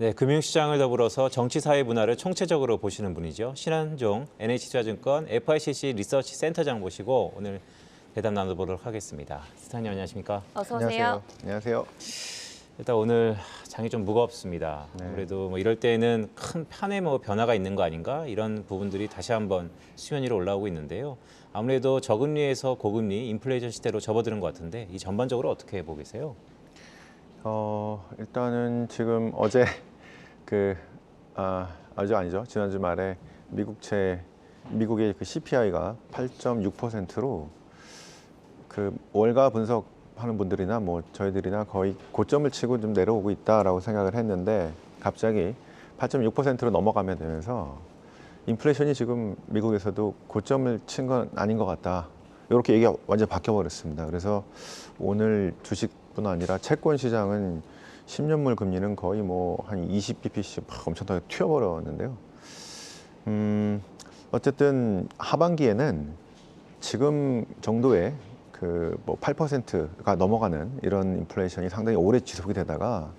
네, 금융시장을 더불어서 정치, 사회, 문화를 총체적으로 보시는 분이죠. 신한종 NH투자증권 FICC 리서치 센터장 모시고 오늘 대담 나눠보도록 하겠습니다. 스타님 안녕하십니까? 어서 오세요. 안녕하세요. 안녕하세요. 일단 오늘 장이 좀 무겁습니다. 네. 아무래도 뭐 이럴 때는 큰 판에 뭐 변화가 있는 거 아닌가 이런 부분들이 다시 한번 수면 위로 올라오고 있는데요. 아무래도 저금리에서 고금리, 인플레이션 시대로 접어드는 것 같은데 이 전반적으로 어떻게 보세요? 일단은 지금 어제 어제 아니죠. 지난주 말에 미국의 그 CPI가 8.6%로 그 월가 분석하는 분들이나 뭐 저희들이나 거의 고점을 치고 좀 내려오고 있다라고 생각을 했는데 갑자기 8.6%로 넘어가면 되면서 인플레이션이 지금 미국에서도 고점을 친 건 아닌 것 같다. 이렇게 얘기가 완전 바뀌어버렸습니다. 그래서 오늘 주식뿐 아니라 채권 시장은 10년물 금리는 거의 뭐 한 20bp씩 막 엄청나게 튀어버렸는데요. 어쨌든 하반기에는 지금 정도의 그 뭐 8%가 넘어가는 이런 인플레이션이 상당히 오래 지속이 되다가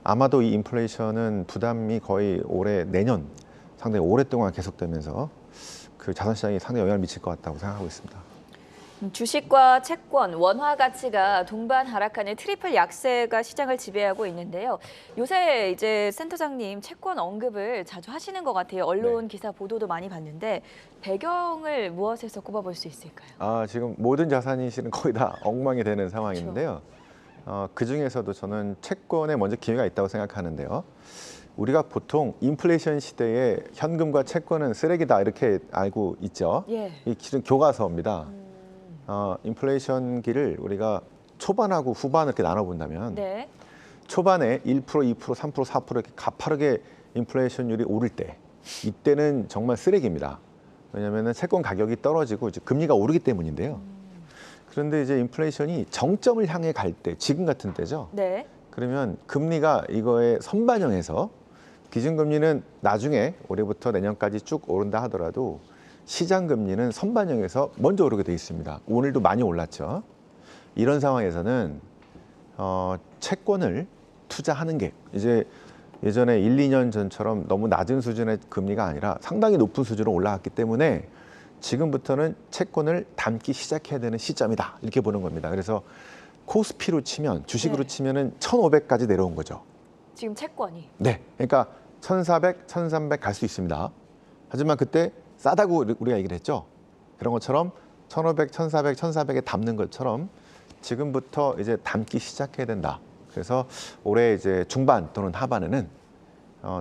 아마도 이 인플레이션은 부담이 거의 내년 상당히 오랫동안 계속되면서 그 자산시장에 상당히 영향을 미칠 것 같다고 생각하고 있습니다. 주식과 채권, 원화 가치가 동반 하락하는 트리플 약세가 시장을 지배하고 있는데요. 요새 이제 센터장님 채권 언급을 자주 하시는 것 같아요. 언론 기사 보도도 많이 봤는데 배경을 무엇에서 꼽아볼 수 있을까요? 지금 모든 자산이 실은 거의 다 엉망이 되는 상황인데요. 그 중에서도 저는 채권에 먼저 기회가 있다고 생각하는데요. 우리가 보통 인플레이션 시대에 현금과 채권은 쓰레기다 이렇게 알고 있죠. 예. 이 실은 교과서입니다. 인플레이션기를 우리가 초반하고 후반을 이렇게 나눠본다면 네. 초반에 1%, 2%, 3%, 4% 이렇게 가파르게 인플레이션율이 오를 때 이때는 정말 쓰레기입니다. 왜냐하면 채권 가격이 떨어지고 이제 금리가 오르기 때문인데요. 그런데 이제 인플레이션이 정점을 향해 갈 때, 지금 같은 때죠. 네. 그러면 금리가 이거에 선반영해서 기준금리는 나중에 올해부터 내년까지 쭉 오른다 하더라도 시장 금리는 선반영해서 먼저 오르게 돼 있습니다. 오늘도 많이 올랐죠. 이런 상황에서는 채권을 투자하는 게 이제 예전에 1, 2년 전처럼 너무 낮은 수준의 금리가 아니라 상당히 높은 수준으로 올라왔기 때문에 지금부터는 채권을 담기 시작해야 되는 시점이다. 이렇게 보는 겁니다. 그래서 코스피로 치면 주식으로 네. 치면은 1,500까지 내려온 거죠. 지금 채권이. 네. 그러니까 1,400, 1,300 갈 수 있습니다. 하지만 그때 싸다고 우리가 얘기를 했죠. 그런 것처럼 1,500, 1,400, 1,400에 담는 것처럼 지금부터 이제 담기 시작해야 된다. 그래서 올해 이제 중반 또는 하반에는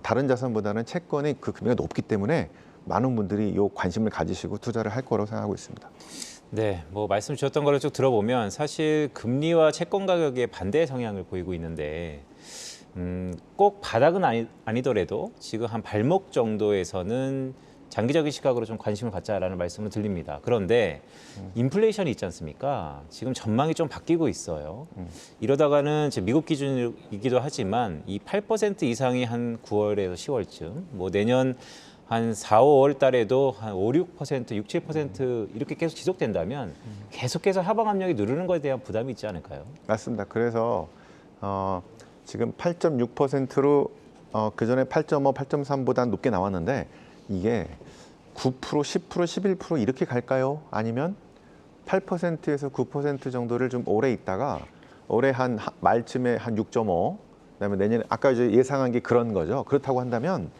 다른 자산보다는 채권의 그 금리가 높기 때문에 많은 분들이 이 관심을 가지시고 투자를 할 거라고 생각하고 있습니다. 네, 뭐 말씀 주셨던 거를 쭉 들어보면 사실 금리와 채권 가격에 반대 성향을 보이고 있는데 꼭 바닥은 아니더라도 지금 한 발목 정도에서는 장기적인 시각으로 좀 관심을 갖자라는 말씀을 드립니다. 그런데 인플레이션이 있지 않습니까? 지금 전망이 좀 바뀌고 있어요. 이러다가는 이제 미국 기준이기도 하지만 이 8% 이상이 한 9월에서 10월쯤, 뭐 내년 한 4, 5월 달에도 한 5, 6%, 6, 7% 이렇게 계속 지속된다면 계속해서 하방 압력이 누르는 것에 대한 부담이 있지 않을까요? 맞습니다. 그래서 지금 8.6%로 그전에 8.5, 8.3보다 높게 나왔는데 이게 9%, 10%, 11% 이렇게 갈까요? 아니면 8%에서 9% 정도를 좀 오래 있다가 올해 한 말쯤에 한 6.5, 그다음에 내년에 아까 이제 예상한 게 그런 거죠. 그렇다고 한다면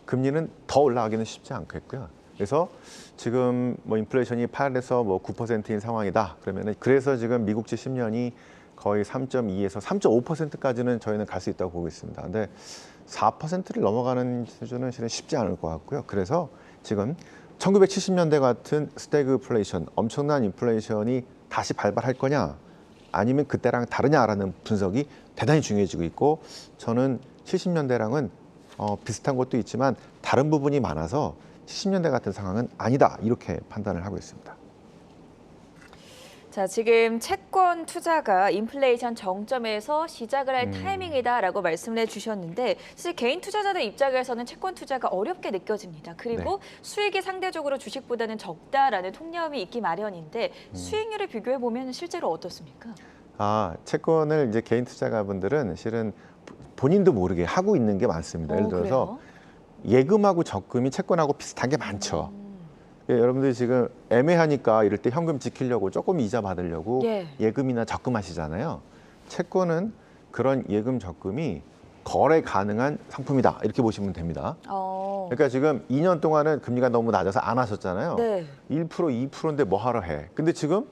금리는 더 올라가기는 쉽지 않겠고요. 그래서 지금 뭐 인플레이션이 8에서 뭐 9%인 상황이다. 그러면은 그래서 지금 미국지 10년이 거의 3.2에서 3.5%까지는 저희는 갈 수 있다고 보고 있습니다. 근데 4%를 넘어가는 수준은 실은 쉽지 않을 것 같고요. 그래서 지금 1970년대 같은 스태그플레이션, 엄청난 인플레이션이 다시 발발할 거냐 아니면 그때랑 다르냐라는 분석이 대단히 중요해지고 있고 저는 70년대랑은 비슷한 것도 있지만 다른 부분이 많아서 70년대 같은 상황은 아니다 이렇게 판단을 하고 있습니다. 자, 지금 채권 투자가 인플레이션 정점에서 시작을 할 타이밍이다라고 말씀을 해주셨는데 사실 개인 투자자들 입장에서는 채권 투자가 어렵게 느껴집니다. 그리고 네. 수익이 상대적으로 주식보다는 적다라는 통념이 있기 마련인데 수익률을 비교해 보면 실제로 어떻습니까? 채권을 이제 개인 투자가분들은 실은 본인도 모르게 하고 있는 게 많습니다. 예를 들어서 예금하고 적금이 채권하고 비슷한 게 많죠. 예, 여러분들이 지금 애매하니까 이럴 때 현금 지키려고 조금 이자 받으려고 예. 예금이나 적금 하시잖아요. 채권은 그런 예금 적금이 거래 가능한 상품이다. 이렇게 보시면 됩니다. 그러니까 지금 2년 동안은 금리가 너무 낮아서 안 하셨잖아요. 네. 1%, 2%인데 뭐 하러 해. 근데 지금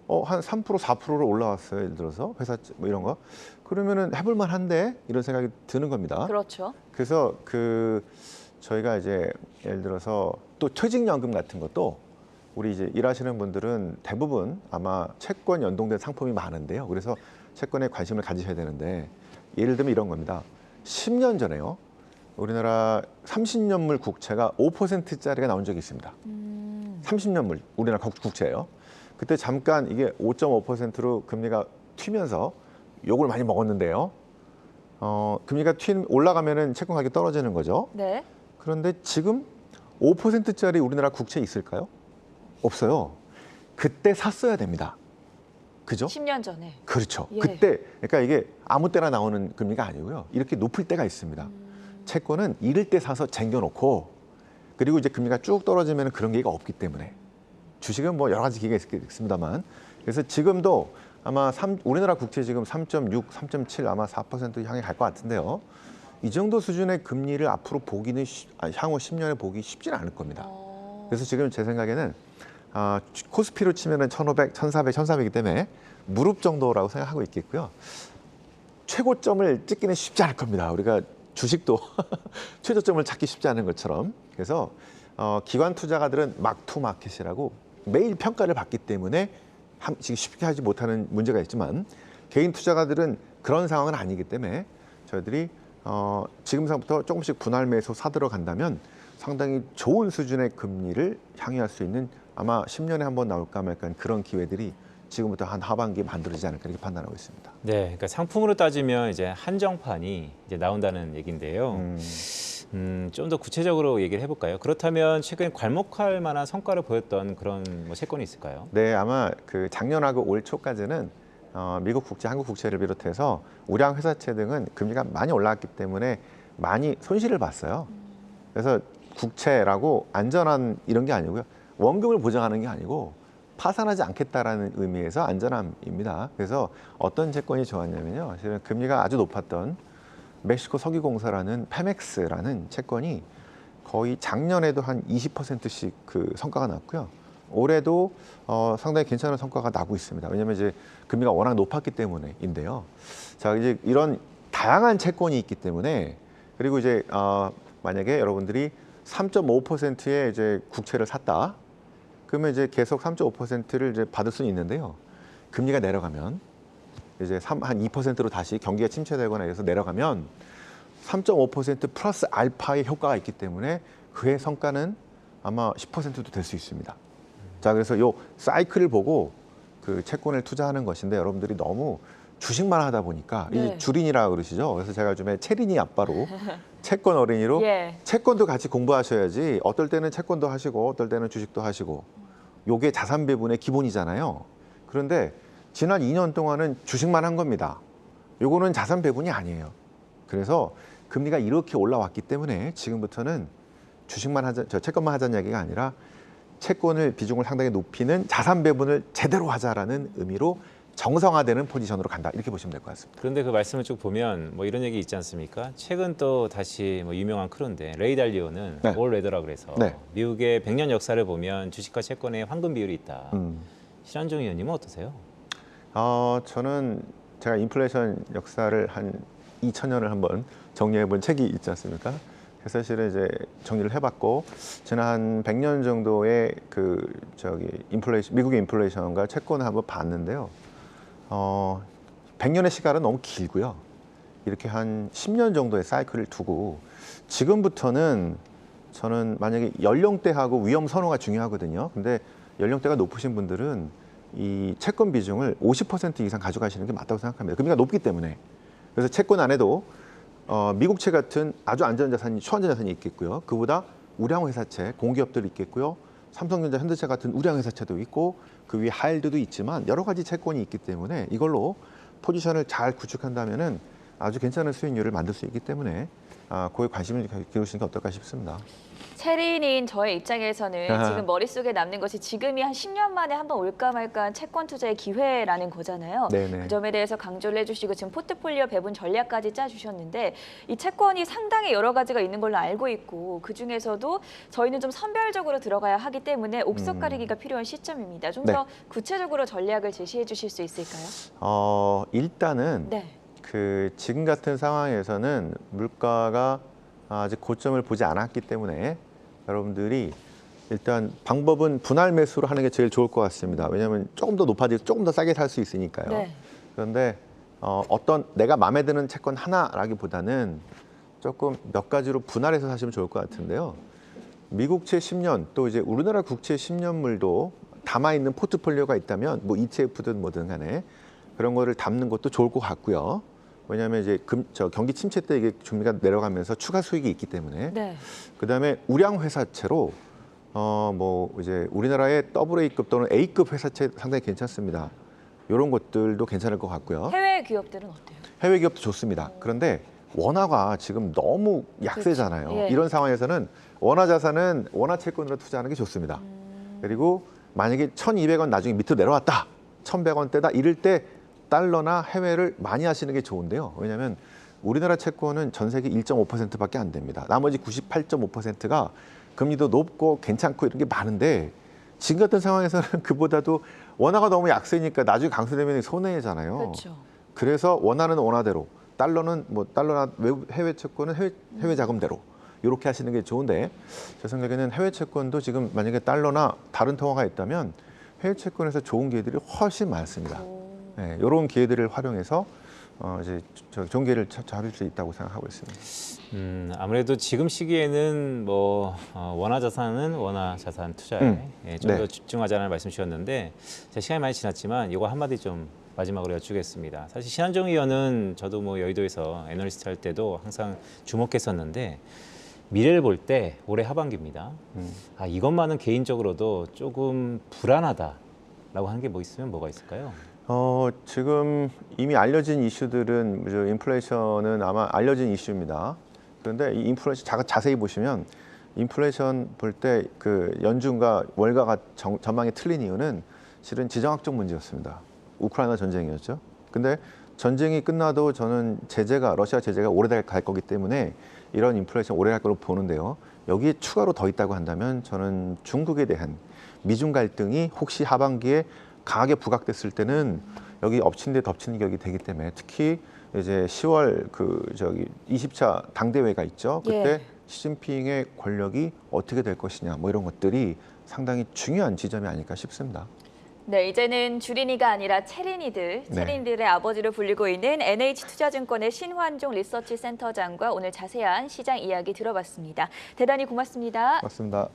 한 3%, 4%로 올라왔어요. 예를 들어서 회사 뭐 이런 거. 그러면은 해볼 만한데 이런 생각이 드는 겁니다. 그렇죠. 그래서 저희가 이제 예를 들어서 또 퇴직연금 같은 것도 우리 이제 일하시는 분들은 대부분 아마 채권 연동된 상품이 많은데요. 그래서 채권에 관심을 가지셔야 되는데 예를 들면 이런 겁니다. 10년 전에요. 우리나라 30년물 국채가 5%짜리가 나온 적이 있습니다. 30년물 우리나라 국채예요. 그때 잠깐 이게 5.5%로 금리가 튀면서 욕을 많이 먹었는데요. 금리가 올라가면은 채권 가격이 떨어지는 거죠. 네. 그런데 지금 5%짜리 우리나라 국채 있을까요? 없어요. 그때 샀어야 됩니다. 그죠? 10년 전에. 그렇죠. 예. 그때 그러니까 이게 아무 때나 나오는 금리가 아니고요. 이렇게 높을 때가 있습니다. 채권은 이럴 때 사서 쟁겨놓고 그리고 이제 금리가 쭉 떨어지면 그런 기회가 없기 때문에 주식은 뭐 여러 가지 기회가 있습니다만 그래서 지금도 아마 우리나라 국채 지금 3.6, 3.7 아마 4% 향해 갈 것 같은데요. 이 정도 수준의 금리를 앞으로 보기는 향후 10년에 보기 쉽지는 않을 겁니다. 그래서 지금 제 생각에는 코스피로 치면은 1,500, 1,400, 1,400이기 때문에 무릎 정도라고 생각하고 있겠고요. 최고점을 찍기는 쉽지 않을 겁니다. 우리가 주식도 최저점을 찾기 쉽지 않은 것처럼. 그래서 기관 투자가들은 막투마켓이라고 매일 평가를 받기 때문에 지금 쉽게 하지 못하는 문제가 있지만 개인 투자가들은 그런 상황은 아니기 때문에 저희들이 지금부터 조금씩 분할 매수 사들어 간다면 상당히 좋은 수준의 금리를 향유할 수 있는 아마 10년에 한 번 나올까 말까 그런 기회들이 지금부터 한 하반기에 만들어지지 않을까 이렇게 판단하고 있습니다. 네, 그러니까 상품으로 따지면 이제 한정판이 이제 나온다는 얘기인데요. 좀 더 구체적으로 얘기를 해볼까요? 그렇다면 최근에 괄목할 만한 성과를 보였던 그런 뭐 채권이 있을까요? 네, 아마 작년하고 올 초까지는 미국 국채, 한국 국채를 비롯해서 우량 회사채 등은 금리가 많이 올라왔기 때문에 많이 손실을 봤어요. 그래서 국채라고 안전한 이런 게 아니고요. 원금을 보장하는 게 아니고 파산하지 않겠다라는 의미에서 안전함입니다. 그래서 어떤 채권이 좋았냐면요. 사실은 금리가 아주 높았던 멕시코 석유공사라는 페멕스라는 채권이 거의 작년에도 한 20%씩 성과가 났고요. 올해도 상당히 괜찮은 성과가 나고 있습니다. 왜냐하면 이제 금리가 워낙 높았기 때문에인데요. 자, 이제 이런 다양한 채권이 있기 때문에 그리고 이제 만약에 여러분들이 3.5%의 이제 국채를 샀다. 그러면 이제 계속 3.5%를 이제 받을 수는 있는데요. 금리가 내려가면 이제 한 2%로 다시 경기가 침체되거나 해서 내려가면 3.5% 플러스 알파의 효과가 있기 때문에 그의 성과는 아마 10%도 될 수 있습니다. 자, 그래서 요 사이클을 보고 채권을 투자하는 것인데 여러분들이 너무 주식만 하다 보니까 네. 이 주린이라 그러시죠. 그래서 제가 요즘에 체린이 아빠로 채권 어린이로 예. 채권도 같이 공부하셔야지 어떨 때는 채권도 하시고 어떨 때는 주식도 하시고 요게 자산 배분의 기본이잖아요. 그런데 지난 2년 동안은 주식만 한 겁니다. 요거는 자산 배분이 아니에요. 그래서 금리가 이렇게 올라왔기 때문에 지금부터는 주식만 하자, 채권만 하자는 얘기가 아니라 채권을 비중을 상당히 높이는 자산 배분을 제대로 하자라는 의미로 정상화되는 포지션으로 간다 이렇게 보시면 될 것 같습니다. 그런데 그 말씀을 쭉 보면 뭐 이런 얘기 있지 않습니까? 최근 또 다시 뭐 유명한 크루인데 레이 달리오는 네. 올 웨더라 그래서 네. 미국의 100년 역사를 보면 주식과 채권의 황금 비율이 있다. 신한종 의원님은 어떠세요? 저는 제가 인플레이션 역사를 한 2000년을 한번 정리해 본 책이 있지 않습니까? 그래서 사실은 이제 정리를 해봤고 지난 한 100년 정도의 미국의 인플레이션과 채권을 한번 봤는데요. 100년의 시간은 너무 길고요. 이렇게 한 10년 정도의 사이클을 두고 지금부터는 저는 만약에 연령대하고 위험 선호가 중요하거든요. 근데 연령대가 높으신 분들은 이 채권 비중을 50% 이상 가져가시는 게 맞다고 생각합니다. 금리가 높기 때문에. 그래서 채권 안에도 미국채 같은 아주 안전자산이 초안전자산이 있겠고요. 그보다 우량 회사채, 공기업들이 있겠고요. 삼성전자, 현대차 같은 우량 회사채도 있고 그 위에 하이힐드도 있지만 여러 가지 채권이 있기 때문에 이걸로 포지션을 잘 구축한다면은 아주 괜찮은 수익률을 만들 수 있기 때문에 그에 관심을 기울이시는 게 어떨까 싶습니다. 체린인 저의 입장에서는 지금 머릿속에 남는 것이 지금이 한 10년 만에 한번 올까 말까한 채권 투자의 기회라는 거잖아요. 네네. 그 점에 대해서 강조를 해주시고 지금 포트폴리오 배분 전략까지 짜주셨는데 이 채권이 상당히 여러 가지가 있는 걸로 알고 있고 그중에서도 저희는 좀 선별적으로 들어가야 하기 때문에 옥석 가리기가 필요한 시점입니다. 좀 더 구체적으로 전략을 제시해 주실 수 있을까요? 일단은 네. 그 지금 같은 상황에서는 물가가 아직 고점을 보지 않았기 때문에 여러분들이 일단 방법은 분할 매수로 하는 게 제일 좋을 것 같습니다. 왜냐하면 조금 더 높아지고 조금 더 싸게 살 수 있으니까요. 네. 그런데 어떤 내가 마음에 드는 채권 하나라기보다는 조금 몇 가지로 분할해서 사시면 좋을 것 같은데요. 미국채 10년 또 이제 우리나라 국채 10년물도 담아 있는 포트폴리오가 있다면 뭐 ETF든 뭐든 간에 그런 거를 담는 것도 좋을 것 같고요. 왜냐하면 이제 경기 침체 때 이게 금리가 내려가면서 추가 수익이 있기 때문에. 네. 그다음에 우량 회사채로 뭐 이제 우리나라의 AA급 또는 A급 회사채 상당히 괜찮습니다. 이런 것들도 괜찮을 것 같고요. 해외 기업들은 어때요? 해외 기업도 좋습니다. 그런데 원화가 지금 너무 약세잖아요. 그렇죠. 예. 이런 상황에서는 원화 자산은 원화 채권으로 투자하는 게 좋습니다. 그리고 만약에 1,200원 나중에 밑으로 내려왔다. 1,100원대다 이럴 때 달러나 해외를 많이 하시는 게 좋은데요. 왜냐하면 우리나라 채권은 전 세계 1.5%밖에 안 됩니다. 나머지 98.5%가 금리도 높고 괜찮고 이런 게 많은데 지금 같은 상황에서는 그보다도 원화가 너무 약세니까 나중에 강세되면 손해잖아요. 그렇죠. 그래서 원화는 원화대로, 달러는 뭐 달러나 해외 채권은 해외 자금대로 이렇게 하시는 게 좋은데 제 생각에는 해외 채권도 지금 만약에 달러나 다른 통화가 있다면 해외 채권에서 좋은 기회들이 훨씬 많습니다. 네, 이런 기회들을 활용해서 이제 좋은 기회를 잡을 수 있다고 생각하고 있습니다. 아무래도 지금 시기에는 뭐 원화 자산은 원화 자산 투자에 좀 더 네. 집중하자는 말씀 주셨는데 제 시간이 많이 지났지만 이거 한마디 좀 마지막으로 여쭈겠습니다. 사실 신한종 의원은 저도 뭐 여의도에서 애널리스트 할 때도 항상 주목했었는데 미래를 볼 때 올해 하반기입니다. 이것만은 개인적으로도 조금 불안하다라고 하는 게 뭐 있으면 뭐가 있을까요? 지금 이미 알려진 이슈들은 인플레이션은 아마 알려진 이슈입니다. 그런데 이 인플레이션 자세히 보시면 인플레이션 볼 때 그 연준과 월가가 전망이 틀린 이유는 실은 지정학적 문제였습니다. 우크라이나 전쟁이었죠. 근데 전쟁이 끝나도 저는 러시아 제재가 오래 갈 거기 때문에 이런 인플레이션 오래 갈 걸로 보는데요. 여기에 추가로 더 있다고 한다면 저는 중국에 대한 미중 갈등이 혹시 하반기에 강하게 부각됐을 때는 여기 엎친 데 덮치는 격이 되기 때문에 특히 이제 10월 20차 당대회가 있죠. 그때 예. 시진핑의 권력이 어떻게 될 것이냐 뭐 이런 것들이 상당히 중요한 지점이 아닐까 싶습니다. 네, 이제는 주린이가 아니라 체린이들의 아버지로 불리고 있는 NH투자증권의 신환종 리서치 센터장과 오늘 자세한 시장 이야기 들어봤습니다. 대단히 고맙습니다. 맞습니다.